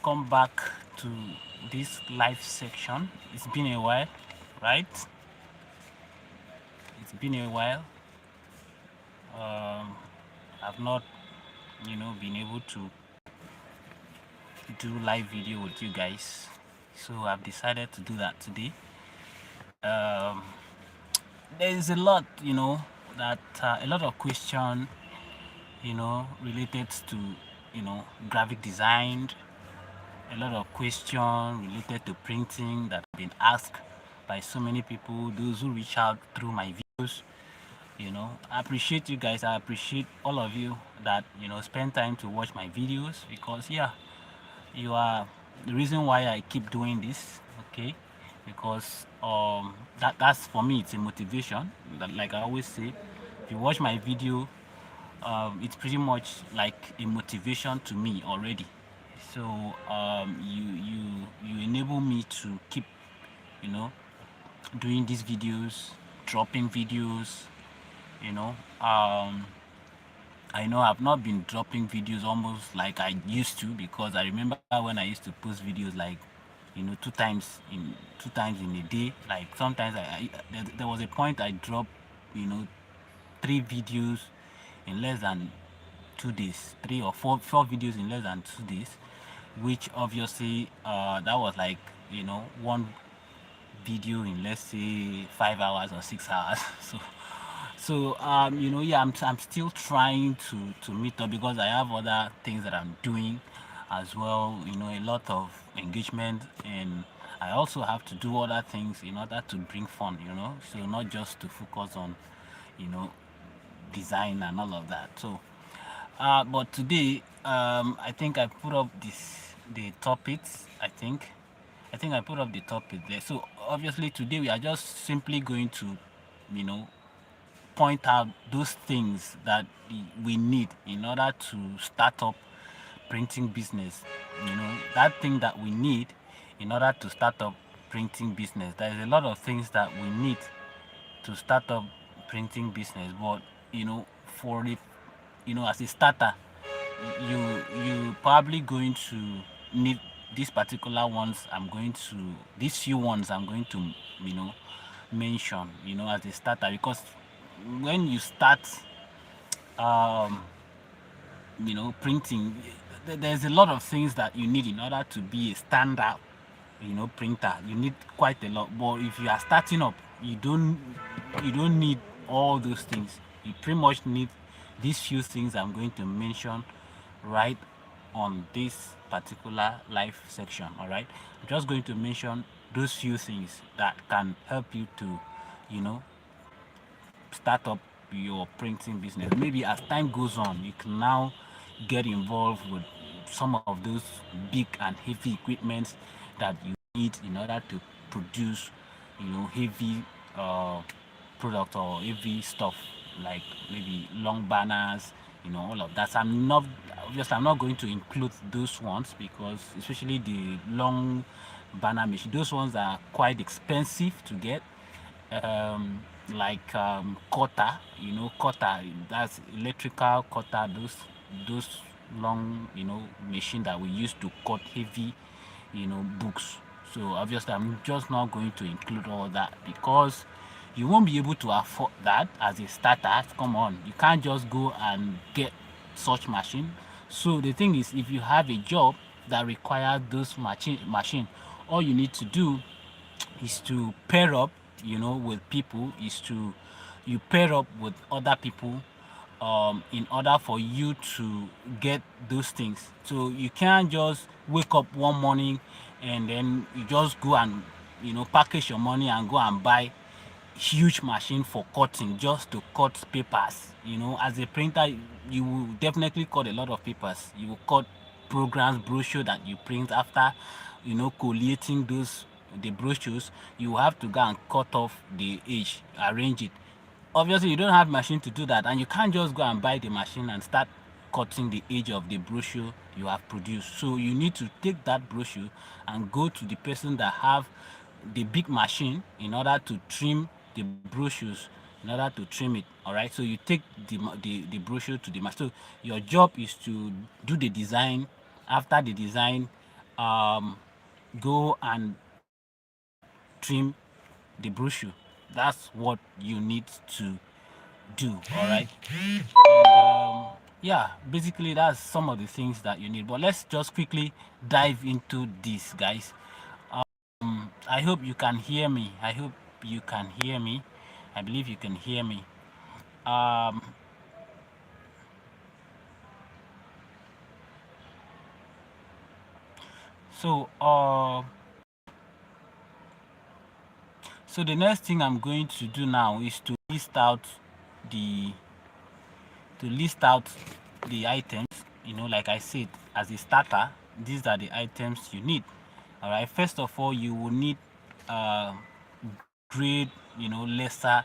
welcome back to this live section. It's been a while, right? It's been a while. Um, I've not, been able to do live video with you guys, so I've decided to do that today. Um, there is a lot, that a lot of question, related to, graphic design, a lot of questions related to printing that have been asked by so many people, those who reach out through my videos. I appreciate you guys. I appreciate all of you that spend time to watch my videos, because yeah, you are the reason why I keep doing this. Okay, because that's for me, it's a motivation. That, like I always say, if you watch my video, it's pretty much like a motivation to me already. So you enable me to keep, you know doing these videos, dropping videos. you know um I know I've not been dropping videos almost like I used to, because I remember when I used to post videos like, two times in a day. Like sometimes there was a point I dropped, you know 3 videos in less than 2 days, 3 or 4 videos in less than 2 days, which obviously that was like, one video in, let's say, 5 hours or 6 hours. Yeah, I'm still trying to meet up, because I have other things that I'm doing as well, a lot of engagement, and I also have to do other things in order to bring fun, so not just to focus on, you know design and all of that. So but today, I think I put up the topics. I think I put up the topic there. So obviously today we are just simply going to, you know, point out those things that we need in order to start up printing business. That thing that we need in order to start up printing business. There is a lot of things that we need to start up printing business, but for the, as a starter, you probably going to need these particular ones. These few ones I'm going to, mention, as a starter, because when you start, um printing, there's a lot of things that you need in order to be a standard, printer. You need quite a lot, but if you are starting up, you don't need all those things. You pretty much need these few things I'm going to mention right on this particular live section. All right, I'm just going to mention those few things that can help you to, you know start up your printing business. Maybe as time goes on, you can now get involved with some of those big and heavy equipments that you need in order to produce, heavy uh, product or heavy stuff, like maybe long banners, all of that. So I'm not going to include those ones, because especially the long banner machine, those ones are quite expensive to get. Like cutter, cutter, that's electrical cutter, those long, machine that we use to cut heavy, books. So obviously I'm just not going to include all that, because you won't be able to afford that as a starter. Come on, you can't just go and get such machine. So the thing is, if you have a job that requires those machine, all you need to do is to pair up, with people, is to you pair up with other people, in order for you to get those things. So you can't just wake up one morning and then you just go and, package your money and go and buy huge machine for cutting, just to cut papers. As a printer, you will definitely cut a lot of papers. You will cut programs, brochure that you print. After, collating the brochures, you have to go and cut off the edge, arrange it. Obviously you don't have machine to do that, and you can't just go and buy the machine and start cutting the edge of the brochure you have produced. So you need to take that brochure and go to the person that have the big machine in order to trim the brochures, in order to trim it. All right, so you take the brochure to the machine. So your job is to do the design. After the design, go and trim the brochure. That's what you need to do. All right. Yeah, basically that's some of the things that you need. But let's just quickly dive into this, guys. I hope you can hear me. I hope you can hear me. I believe you can hear me. Um, so, so the next thing I'm going to do now is to the list out the items. Like I said, as a starter, these are the items you need. All right. First of all, you will need uh, grade, lesser,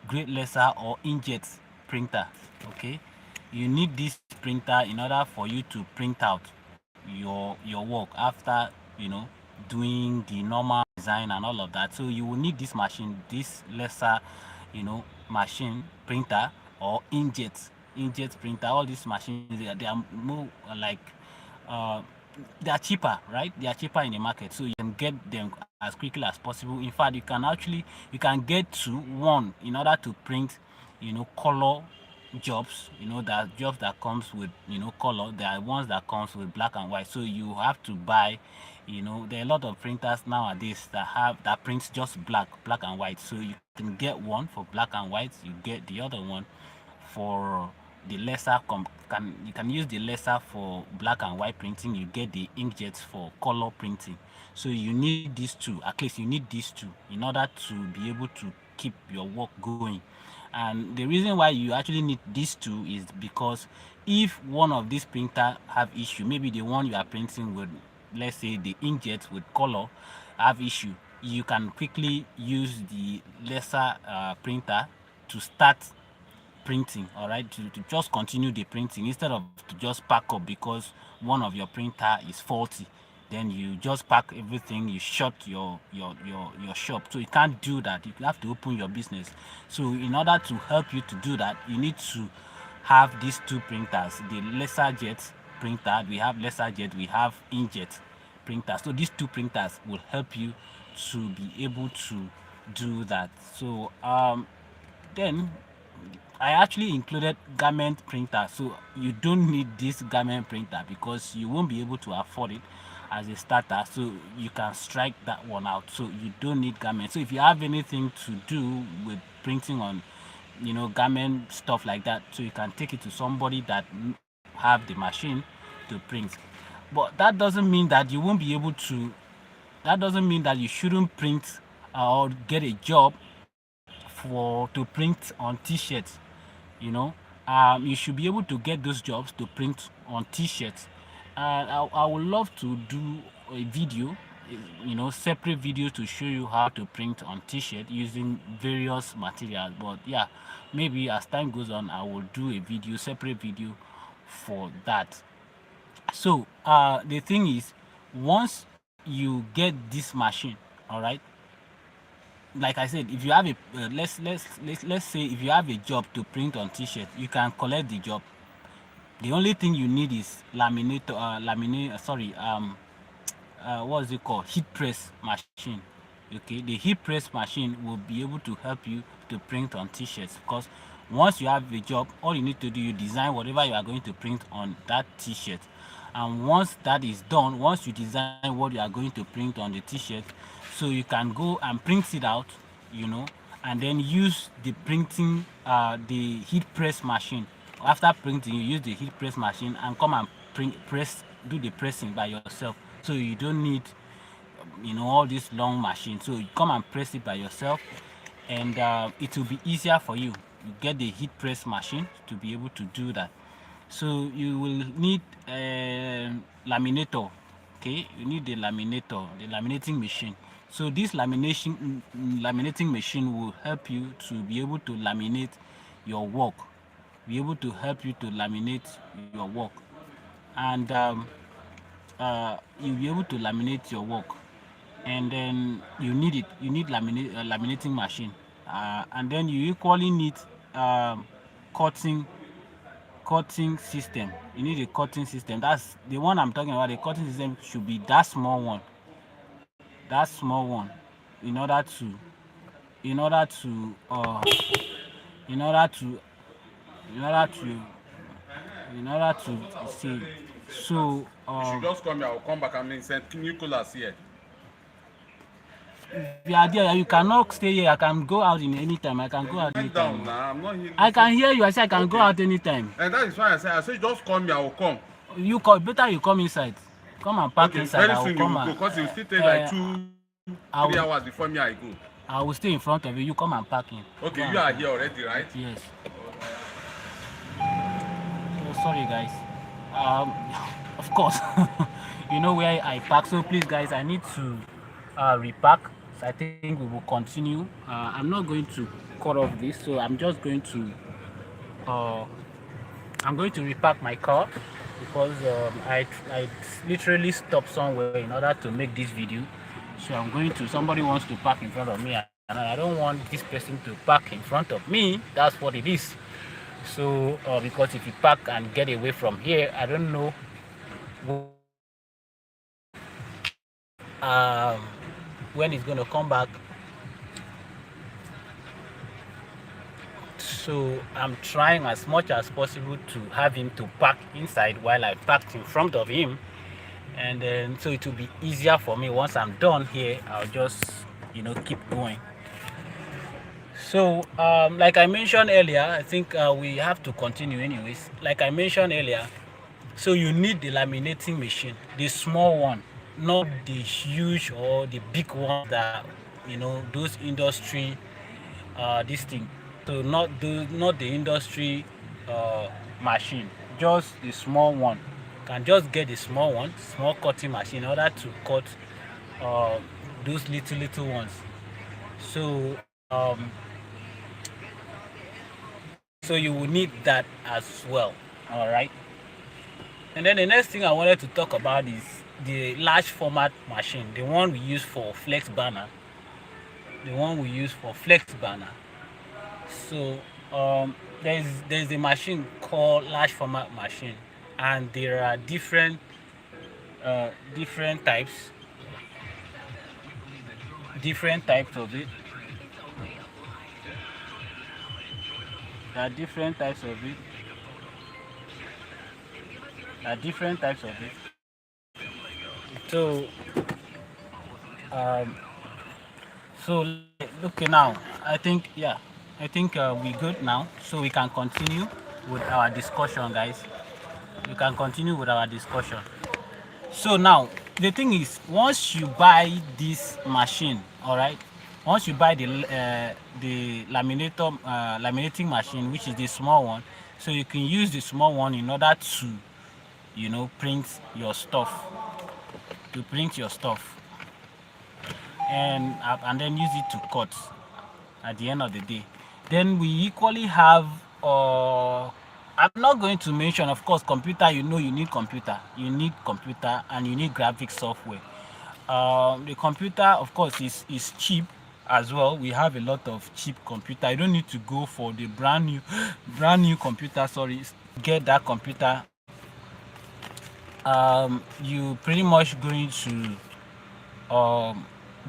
grade lesser or inkjet printer. Okay. You need this printer in order for you to print out your work after doing the normal design and all of that. So you will need this machine, this lesser machine printer, or inkjet printer. All these machines, they are more like uh, they are cheaper, right? They are cheaper in the market, so you can get them as quickly as possible. In fact, you can get to one in order to print color jobs. There are jobs that comes with color. There are ones that comes with black and white, so you have to buy. There are a lot of printers nowadays that prints just black and white, so you can get one for black and white. You get the other one for the lesser you can use the lesser for black and white printing. You get the inkjets for color printing. So you need these two. At least you need these two in order to be able to keep your work going. And the reason why you actually need these two is because if one of these printer have issue, maybe the one you are printing with, let's say the inkjet with color, have issue, you can quickly use the lesser printer to start printing. All right, to just continue the printing instead of to just pack up because one of your printer is faulty. Then you just pack everything, you shut your shop. So you can't do that. You have to open your business. So in order to help you to do that, you need to have these two printers, the LaserJet printer. We have LaserJet, we have inkjet printer. So these two printers will help you to be able to do that. So then I actually included garment printer. So you don't need this garment printer because you won't be able to afford it as a starter. So you can strike that one out. So you don't need garment. So if you have anything to do with printing on garment stuff like that, so you can take it to somebody that have the machine to print. But that doesn't mean that you won't be able to, that doesn't mean that you shouldn't print or get a job to print on t-shirts. you know you should be able to get those jobs to print on t-shirts. And I would love to do a video, separate video to show you how to print on t-shirt using various materials. But yeah, maybe as time goes on I will do a video, separate video for that. So the thing is, once you get this machine, all right, like I said, if you have a let's say if you have a job to print on t-shirt, you can collect the job. The only thing you need is what's it called, heat press machine. Okay, the heat press machine will be able to help you to print on t-shirts, because once you have the job, all you need to do, you design whatever you are going to print on that t-shirt. And once that is done, once you design what you are going to print on the t-shirt, so you can go and print it out, you know and then use the printing the heat press machine. After printing, you use the heat press machine and come and do the pressing by yourself. So you don't need all these long machines. So you come and press it by yourself, and it will be easier for you. You get the heat press machine to be able to do that. So you will need a laminator. Okay, you need the laminator, the laminating machine. So this laminating machine will help you to be able to laminate your work, be able to help you to laminate your work. And you'll be able to laminate your work. And then you need laminating machine. And then you equally need cutting cutting system. You need a cutting system. That's the one I'm talking about. The cutting system should be that small one. That small one. In order to in order to in order to in order to in order to see. So You should just come here. I'll come back. I'm in St. Nicholas here. if you are there, you cannot stay here. I can go out in any time. I can go out Lie down anytime. now. I'm not here. I can hear you. I say I can go Okay. out anytime. And that is why I say just come here. I will come. You call better. You come inside. Come and park Okay. inside. Very I will soon you come will go and because it will still take like 2, I 3 will, hours before me I go. I will stay in front of you. You come and park in. Okay. Go You and are park. here already, right? Yes. Oh, sorry guys. Um, of course, you know where I park. So please, guys, I need to repark. So I think we will continue. I'm not going to cut off this, so uh, I'm going to repark my car because I literally stopped somewhere in order to make this video. So I'm going to. Somebody wants to park in front of me, and I don't want this person to park in front of me. That's what it is. So because if you park and get away from here, I don't know um, when it's going to come back. So I'm trying as much as possible to have him to park inside while I parked in front of him, and then so it will be easier for me. Once I'm done here, I'll just keep going. So like I mentioned earlier, I think we have to continue anyways. Like I mentioned earlier, so you need the laminating machine, the small one, not the huge or the big one that those industry this thing. So not the industry machine, just the small one. Can just get the small one, small cutting machine in order to cut uh, those little ones. So so you will need that as well. All right. And then the next thing I wanted to talk about is the large format machine, the one we use for flex banner. The one we use for flex banner. So there's a machine called large format machine, and there are different types of it. There are different types of it. There are different types of it. So um, so okay now. I think we good now. So we can continue with our discussion, guys. We can continue with our discussion. So now the thing is, once you buy this machine, all right, once you buy the laminating machine, which is the small one, so you can use the small one in order to print your stuff, and then use it to cut at the end of the day. Then we equally have I'm not going to mention, of course, computer. You need computer, and you need graphic software. The computer, of course, is cheap as well. We have a lot of cheap computer. You don't need to go for the brand new computer. Sorry, get that computer. You pretty much going to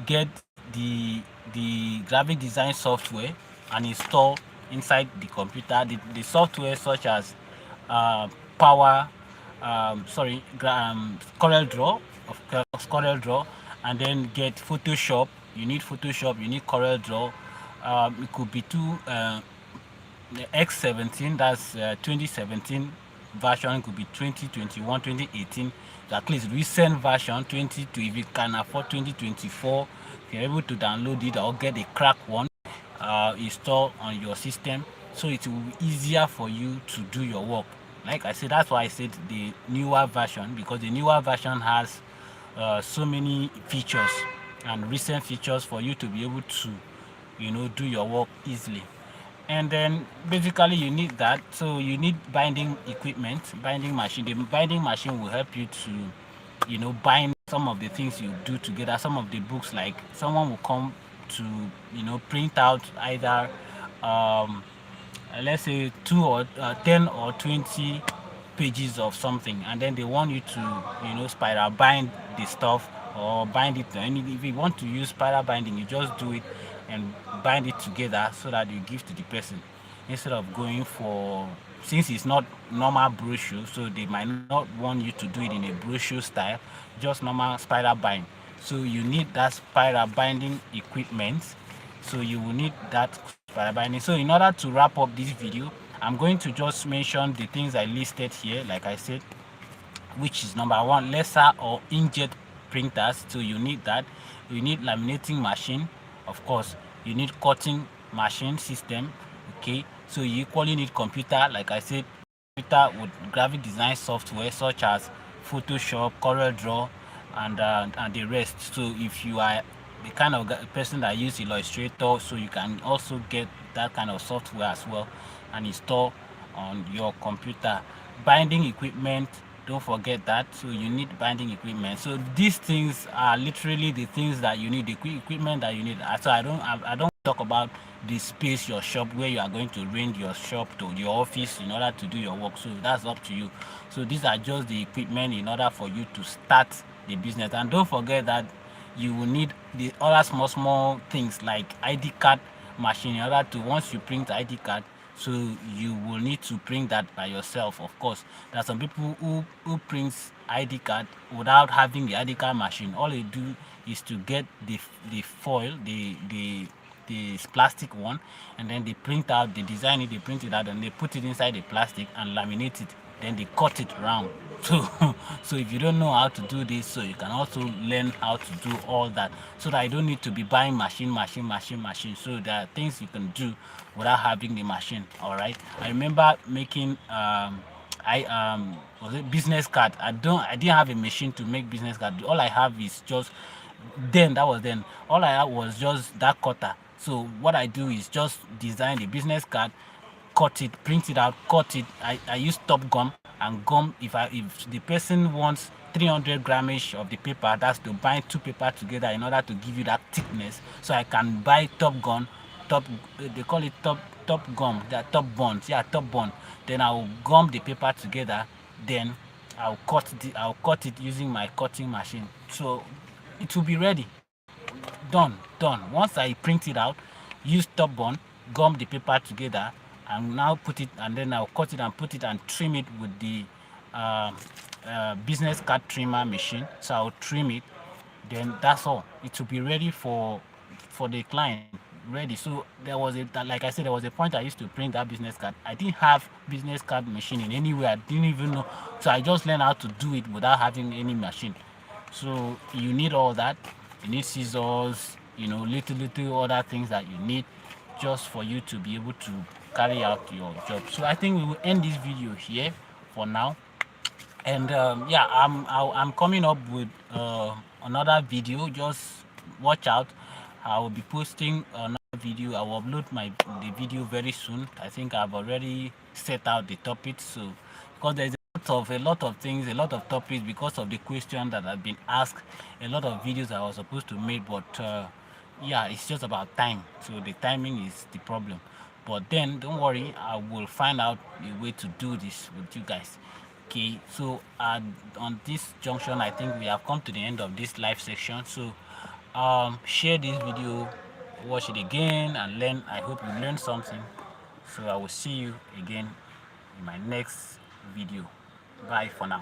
get the graphic design software and install inside the computer the software such as uh, Power, Corel Draw, Corel Draw, and then get Photoshop. You need Photoshop. You need Corel Draw. It could be the X17. That's 2017 version. Could be 2021, 2018. At least recent version 22. If you can afford 2024, if you're able to download it or get a crack one install on your system, so it will be easier for you to do your work. Like I said, that's why I said the newer version, because the newer version has so many features and recent features for you to be able to do your work easily. And then basically you need that. So you need binding equipment, binding machine. The binding machine will help you to bind some of the things you do together, some of the books. Like someone will come to print out either let's say 10 or 20 pages of something, and then they want you to spiral bind the stuff or bind it. And if you want to use spiral binding, you just do it and bind it together so that you give to the person, instead of going for, since it's not normal brochure, so they might not want you to do it in a brochure style, just normal spiral bind. So you need that spiral binding equipment. So you will need that spiral binding. So in order to wrap up this video, I'm going to just mention the things I listed here, like I said, which is number one, laser or inkjet printers. So you need that. You need laminating machine, of course. You need cutting machine system. Okay, so you equally need computer, like I said, computer with graphic design software such as Photoshop, CorelDRAW, and the rest. So if you are the kind of person that use Illustrator, so you can also get that kind of software as well and install on your computer. Binding equipment, don't forget that. So you need binding equipment. So these things are literally the things that you need, the equipment that you need. So I don't talk about the space, your shop, where you are going to rent your shop to your office in order to do your work. So that's up to you. So these are just the equipment in order for you to start the business. And don't forget that you will need the other small things like ID card machine in order to, once you print ID card, so you will need to print that by yourself. Of course, there are some people who prints ID card without having the ID card machine. All they do is to get the foil, the plastic one, and then they print out, they design it, they print it out, and they put it inside the plastic and laminate it, then they cut it round. So so if you don't know how to do this, so you can also learn how to do all that, so that you don't need to be buying machine. So there are things you can do without having the machine. All right, I remember making was it business card. I didn't have a machine to make business card. All I have is just, then all I had was just that cutter. So what I do is just design the business card, cut it, print it out, cut it. I use top gum and gum. If the person wants 300 grammage of the paper, that's to bind two paper together in order to give you that thickness. So I can buy top gun, top they call it top gum, that top bond, yeah, top bond. Then I will gum the paper together. Then I'll cut it using my cutting machine. So it will be ready. Done. Once I print it out, use top bond, gum the paper together, and now put it, and then I'll cut it and put it and trim it with the uh, business card trimmer machine. So I'll trim it. Then that's all. It will be ready for the client. Ready. So there was like I said, there was a point I used to print that business card. I didn't have business card machine in any way. I didn't even know. So I just learned how to do it without having any machine. So you need all that. You need scissors, little other things that you need just for you to be able to carry out your job. So I think we will end this video here for now. And yeah, I'm coming up with another video. Just watch out. I will be posting another video. I will upload the video very soon. I think I've already set out the topics. So because there's a lot of things, a lot of topics, because of the question that have been asked, a lot of videos I was supposed to make, but yeah, it's just about time. So the timing is the problem. But then don't worry, I will find out a way to do this with you guys. Okay, so on this junction, I think we have come to the end of this live section. So share this video, watch it again, and learn. I hope you learned something. So I will see you again in my next video. Bye for now.